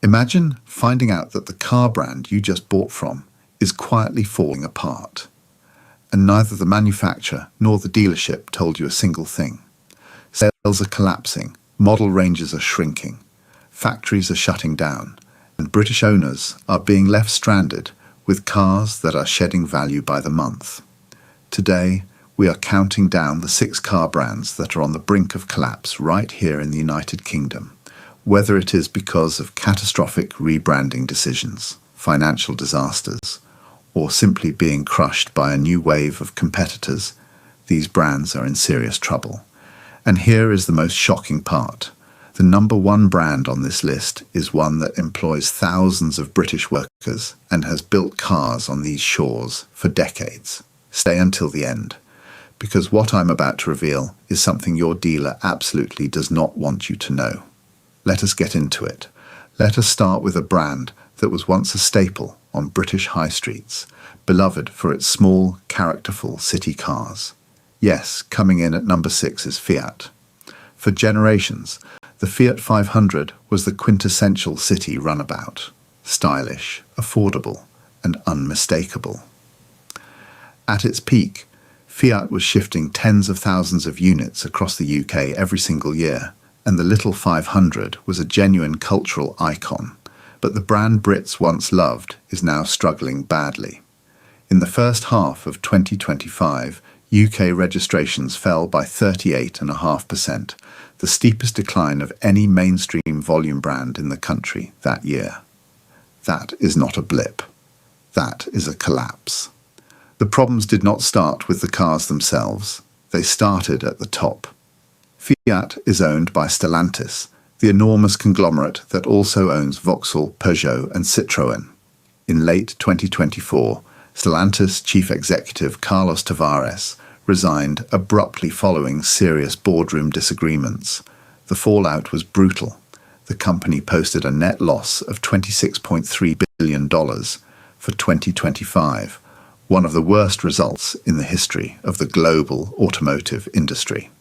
Imagine finding out that the car brand you just bought from is quietly falling apart, and neither the manufacturer nor the dealership told you a single thing. Sales are collapsing, model ranges are shrinking, factories are shutting down, and British owners are being left stranded with cars that are shedding value by the month. Today, we are counting down the 6 car brands that are on the brink of collapse right here in the United Kingdom, whether it is because of catastrophic rebranding decisions, financial disasters, or simply being crushed by a new wave of competitors. These brands are in serious trouble. And here is the most shocking part. The number 1 brand on this list is one that employs thousands of British workers and has built cars on these shores for decades. Stay until the end, because what I'm about to reveal is something your dealer absolutely does not want you to know. Let us get into it. Let us start with a brand that was once a staple on British high streets, beloved for its small, characterful city cars. Yes, coming in at number 6 is Fiat. For generations, the Fiat 500 was the quintessential city runabout. Stylish, affordable, and unmistakable. At its peak, Fiat was shifting tens of thousands of units across the UK every single year, and the little 500 was a genuine cultural icon. But the brand Brits once loved is now struggling badly. In the first half of 2025, UK registrations fell by 38.5%, the steepest decline of any mainstream volume brand in the country that year. That is not a blip. That is a collapse. The problems did not start with the cars themselves. They started at the top. Fiat is owned by Stellantis, the enormous conglomerate that also owns Vauxhall, Peugeot, and Citroën. In late 2024, Stellantis chief executive Carlos Tavares resigned abruptly following serious boardroom disagreements. The fallout was brutal. The company posted a net loss of $26.3 billion for 2025, one of the worst results in the history of the global automotive industry.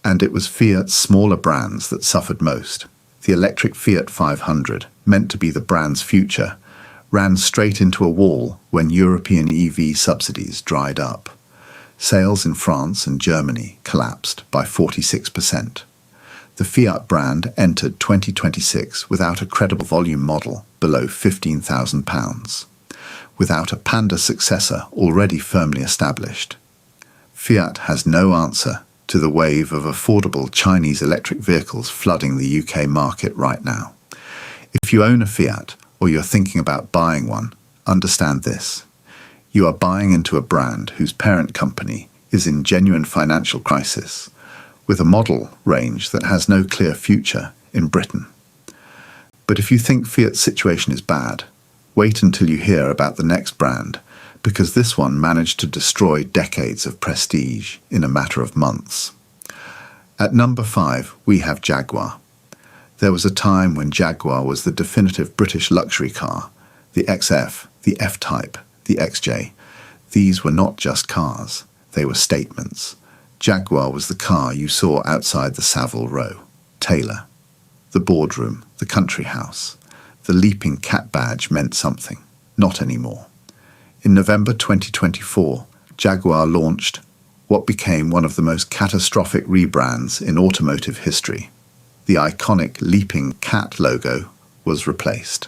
And it was Fiat's smaller brands that suffered most. The electric Fiat 500, meant to be the brand's future, ran straight into a wall when European EV subsidies dried up. Sales in France and Germany collapsed by 46%. The Fiat brand entered 2026 without a credible volume model below £15,000, without a Panda successor already firmly established. Fiat has no answer to the wave of affordable Chinese electric vehicles flooding the UK market right now. If you own a Fiat, or you're thinking about buying one, understand this. You are buying into a brand whose parent company is in genuine financial crisis, with a model range that has no clear future in Britain. But if you think Fiat's situation is bad, wait until you hear about the next brand, because this one managed to destroy decades of prestige in a matter of months. At number 5, we have Jaguar. There was a time when Jaguar was the definitive British luxury car. The XF, the F-Type, the XJ. These were not just cars, they were statements. Jaguar was the car you saw outside the Savile Row, Taylor. The boardroom, the country house. The leaping cat badge meant something. Not anymore. In November 2024, Jaguar launched what became one of the most catastrophic rebrands in automotive history. The iconic leaping cat logo was replaced.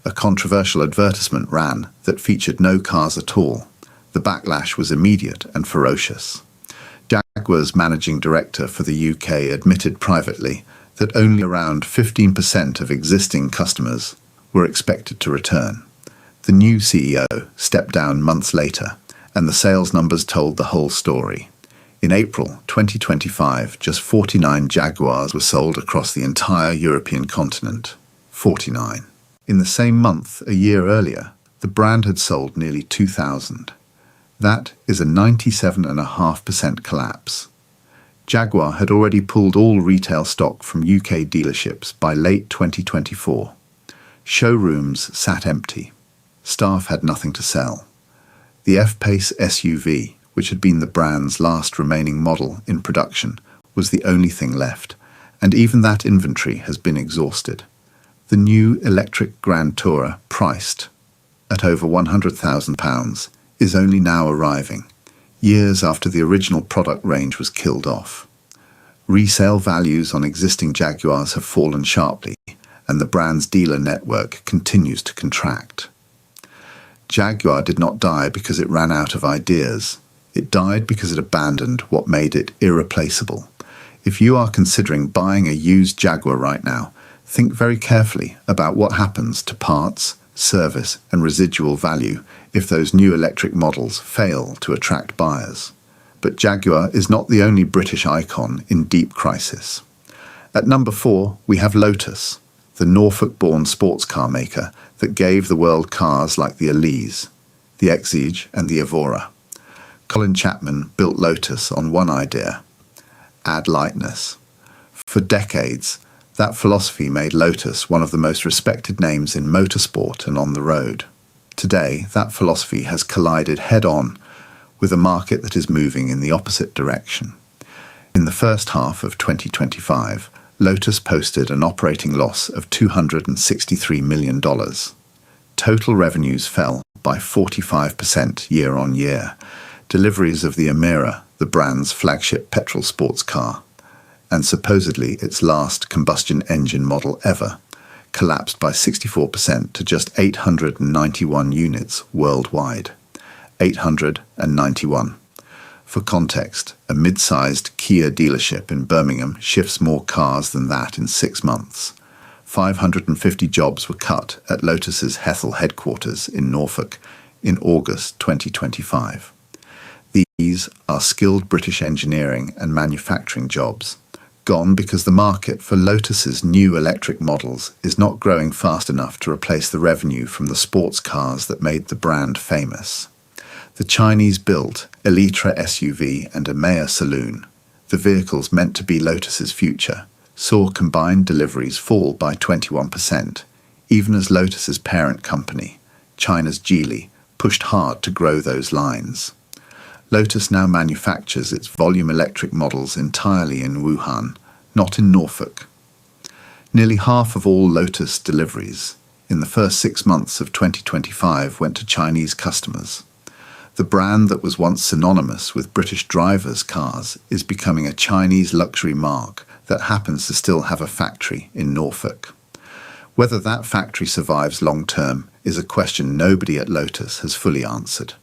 A controversial advertisement ran that featured no cars at all. The backlash was immediate and ferocious. Jaguar's managing director for the UK admitted privately that only around 15% of existing customers were expected to return. The new CEO stepped down months later, and the sales numbers told the whole story. In April 2025, just 49 Jaguars were sold across the entire European continent. 49. In the same month, a year earlier, the brand had sold nearly 2,000. That is a 97.5% collapse. Jaguar had already pulled all retail stock from UK dealerships by late 2024. Showrooms sat empty. Staff had nothing to sell. The F-Pace SUV, which had been the brand's last remaining model in production, was the only thing left, and even that inventory has been exhausted. The new electric Grand Tourer, priced at over £100,000, is only now arriving, years after the original product range was killed off. Resale values on existing Jaguars have fallen sharply, and the brand's dealer network continues to contract. Jaguar did not die because it ran out of ideas. It died because it abandoned what made it irreplaceable. If you are considering buying a used Jaguar right now, think very carefully about what happens to parts, service, and residual value if those new electric models fail to attract buyers. But Jaguar is not the only British icon in deep crisis. At number 4, we have Lotus, the Norfolk-born sports car maker that gave the world cars like the Elise, the Exige, and the Evora. Colin Chapman built Lotus on one idea: add lightness. For decades, that philosophy made Lotus one of the most respected names in motorsport and on the road. Today, that philosophy has collided head-on with a market that is moving in the opposite direction. In the first half of 2025, Lotus posted an operating loss of $263 million. Total revenues fell by 45% year-on-year. Deliveries of the Emira, the brand's flagship petrol sports car, and supposedly its last combustion engine model ever, collapsed by 64% to just 891 units worldwide. 891. For context, a mid-sized Kia dealership in Birmingham shifts more cars than that in 6 months. 550 jobs were cut at Lotus's Hethel headquarters in Norfolk in August 2025. These are skilled British engineering and manufacturing jobs, gone because the market for Lotus's new electric models is not growing fast enough to replace the revenue from the sports cars that made the brand famous. The Chinese-built Elytra SUV and Emea Saloon, the vehicles meant to be Lotus's future, saw combined deliveries fall by 21%, even as Lotus's parent company, China's Geely, pushed hard to grow those lines. Lotus now manufactures its volume electric models entirely in Wuhan, not in Norfolk. Nearly half of all Lotus deliveries in the first 6 months of 2025 went to Chinese customers. The brand that was once synonymous with British drivers' cars is becoming a Chinese luxury marque that happens to still have a factory in Norfolk. Whether that factory survives long-term is a question nobody at Lotus has fully answered.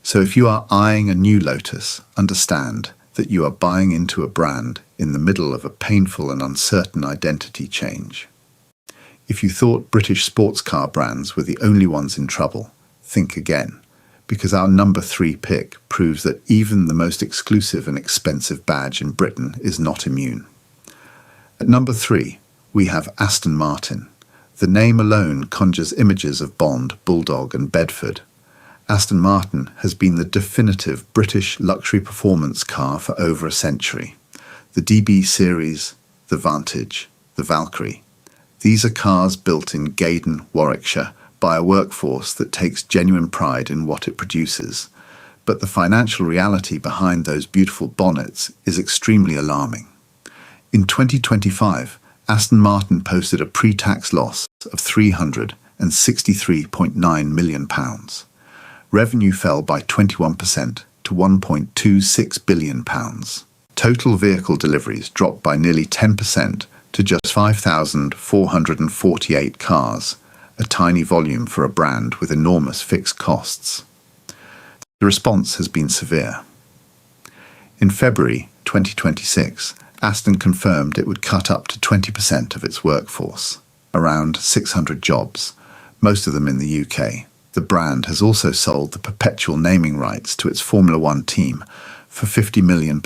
So if you are eyeing a new Lotus, understand that you are buying into a brand in the middle of a painful and uncertain identity change. If you thought British sports car brands were the only ones in trouble, think again, because our number 3 pick proves that even the most exclusive and expensive badge in Britain is not immune. At number 3, we have Aston Martin. The name alone conjures images of Bond, Bulldog, and Bedford. Aston Martin has been the definitive British luxury performance car for over a century. The DB series, the Vantage, the Valkyrie. These are cars built in Gaydon, Warwickshire, by a workforce that takes genuine pride in what it produces. But the financial reality behind those beautiful bonnets is extremely alarming. In 2025, Aston Martin posted a pre-tax loss of £363.9 million. Revenue fell by 21% to £1.26 billion. Total vehicle deliveries dropped by nearly 10% to just 5,448 cars, a tiny volume for a brand with enormous fixed costs. The response has been severe. In February 2026, Aston confirmed it would cut up to 20% of its workforce, around 600 jobs, most of them in the UK. The brand has also sold the perpetual naming rights to its Formula One team for £50 million,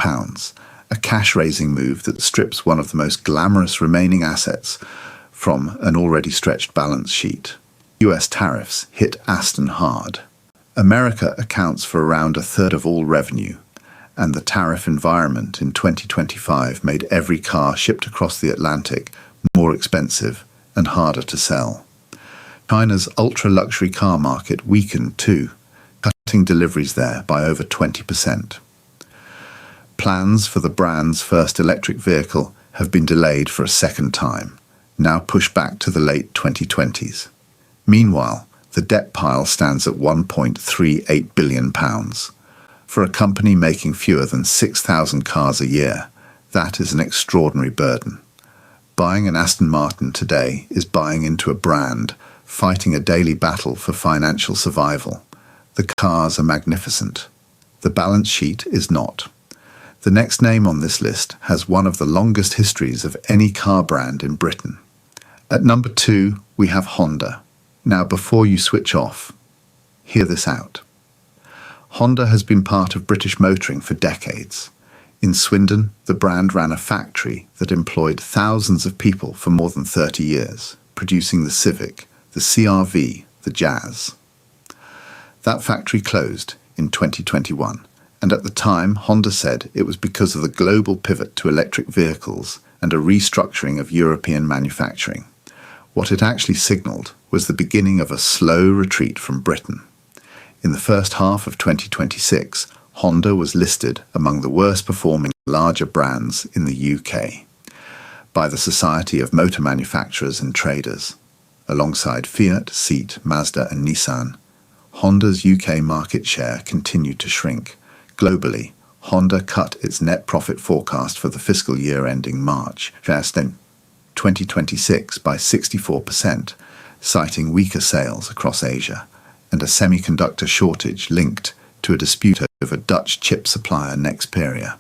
a cash-raising move that strips one of the most glamorous remaining assets from an already stretched balance sheet. US tariffs hit Aston hard. America accounts for around a third of all revenue, and the tariff environment in 2025 made every car shipped across the Atlantic more expensive and harder to sell. China's ultra-luxury car market weakened too, cutting deliveries there by over 20%. Plans for the brand's first electric vehicle have been delayed for a second time, now pushed back to the late 2020s. Meanwhile, the debt pile stands at £1.38 billion. For a company making fewer than 6,000 cars a year, that is an extraordinary burden. Buying an Aston Martin today is buying into a brand fighting a daily battle for financial survival. The cars are magnificent. The balance sheet is not. The next name on this list has one of the longest histories of any car brand in Britain. At number 2, we have Honda. Now, before you switch off, hear this out. Honda has been part of British motoring for decades. In Swindon, the brand ran a factory that employed thousands of people for more than 30 years, producing the Civic, the CR-V, the Jazz. That factory closed in 2021, and at the time Honda said it was because of the global pivot to electric vehicles and a restructuring of European manufacturing. What it actually signalled was the beginning of a slow retreat from Britain. In the first half of 2026, Honda was listed among the worst performing larger brands in the UK by the Society of Motor Manufacturers and Traders. Alongside Fiat, Seat, Mazda and Nissan, Honda's UK market share continued to shrink. Globally, Honda cut its net profit forecast for the fiscal year ending March 2026 by 64%, citing weaker sales across Asia and a semiconductor shortage linked to a dispute over Dutch chip supplier Nexperia.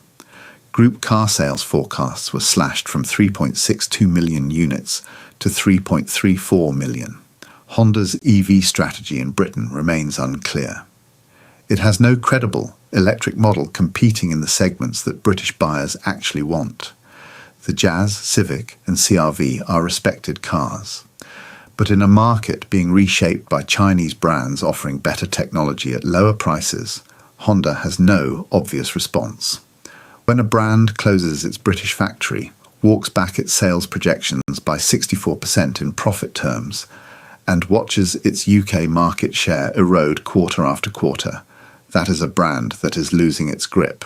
Group car sales forecasts were slashed from 3.62 million units to 3.34 million. Honda's EV strategy in Britain remains unclear. It has no credible electric model competing in the segments that British buyers actually want. The Jazz, Civic and CR-V are respected cars. But in a market being reshaped by Chinese brands offering better technology at lower prices, Honda has no obvious response. When a brand closes its British factory, walks back its sales projections by 64% in profit terms, and watches its UK market share erode quarter after quarter, that is a brand that is losing its grip.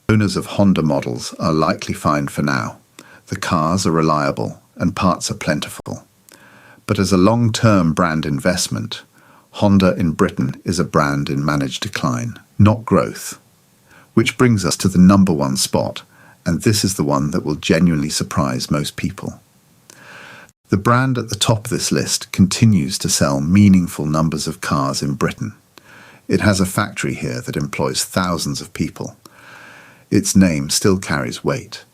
Owners of Honda models are likely fine for now. The cars are reliable and parts are plentiful. But as a long-term brand investment, Honda in Britain is a brand in managed decline, not growth. Which brings us to the number 1 spot, and this is the one that will genuinely surprise most people. The brand at the top of this list continues to sell meaningful numbers of cars in Britain. It has a factory here that employs thousands of people. Its name still carries weight,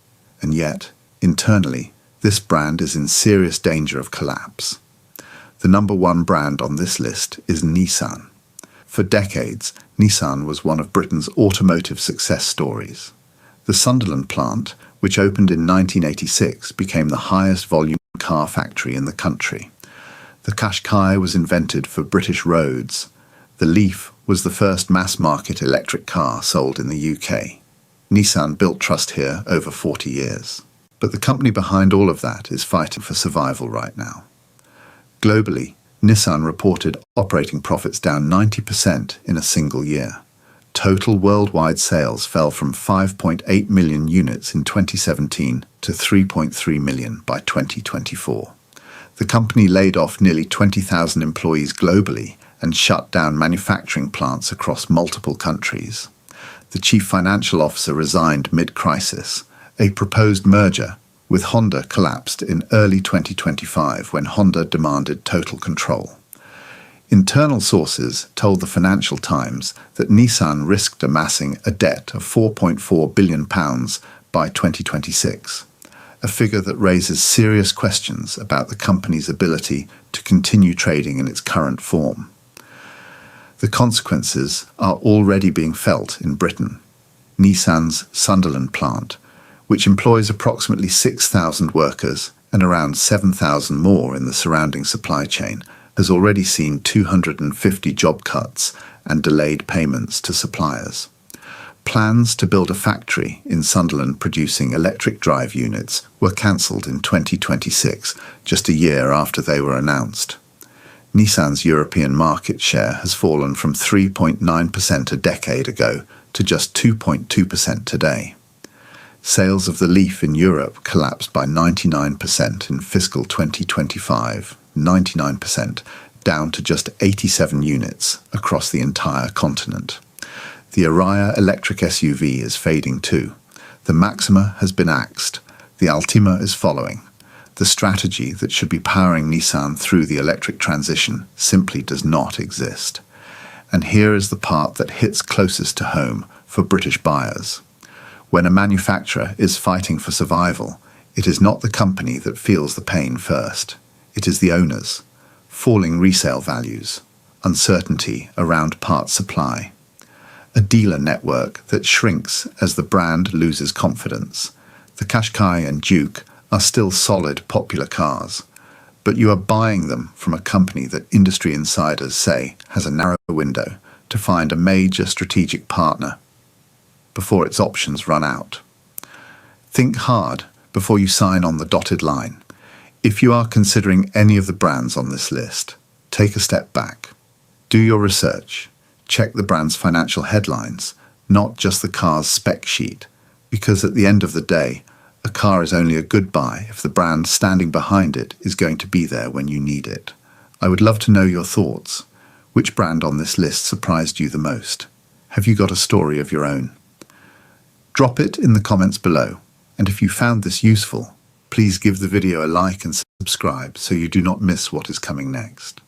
and yet, internally, this brand is in serious danger of collapse. The number 1 brand on this list is Nissan. For decades, Nissan was one of Britain's automotive success stories. The Sunderland plant, which opened in 1986, became the highest volume car factory in the country. The Qashqai was invented for British roads. The Leaf was the first mass-market electric car sold in the UK. Nissan built trust here over 40 years. But the company behind all of that is fighting for survival right now. Globally, Nissan reported operating profits down 90% in a single year. Total worldwide sales fell from 5.8 million units in 2017 to 3.3 million by 2024. The company laid off nearly 20,000 employees globally and shut down manufacturing plants across multiple countries. The chief financial officer resigned mid-crisis. A proposed merger with Honda collapsed in early 2025 when Honda demanded total control. Internal sources told the Financial Times that Nissan risked amassing a debt of £4.4 billion by 2026, a figure that raises serious questions about the company's ability to continue trading in its current form. The consequences are already being felt in Britain. Nissan's Sunderland plant, which employs approximately 6,000 workers and around 7,000 more in the surrounding supply chain, has already seen 250 job cuts and delayed payments to suppliers. Plans to build a factory in Sunderland producing electric drive units were cancelled in 2026, just a year after they were announced. Nissan's European market share has fallen from 3.9% a decade ago to just 2.2% today. Sales of the Leaf in Europe collapsed by 99% in fiscal 2025, 99%, down to just 87 units across the entire continent. The Ariya electric SUV is fading too. The Maxima has been axed. The Altima is following. The strategy that should be powering Nissan through the electric transition simply does not exist. And here is the part that hits closest to home for British buyers. When a manufacturer is fighting for survival, it is not the company that feels the pain first. It is the owners. Falling resale values, uncertainty around parts supply, a dealer network that shrinks as the brand loses confidence. The Qashqai and Duke are still solid, popular cars, but you are buying them from a company that industry insiders say has a narrow window to find a major strategic partner before its options run out. Think hard before you sign on the dotted line. If you are considering any of the brands on this list, take a step back. Do your research. Check the brand's financial headlines, not just the car's spec sheet, because at the end of the day, a car is only a good buy if the brand standing behind it is going to be there when you need it. I would love to know your thoughts. Which brand on this list surprised you the most? Have you got a story of your own? Drop it in the comments below, and if you found this useful, please give the video a like and subscribe so you do not miss what is coming next.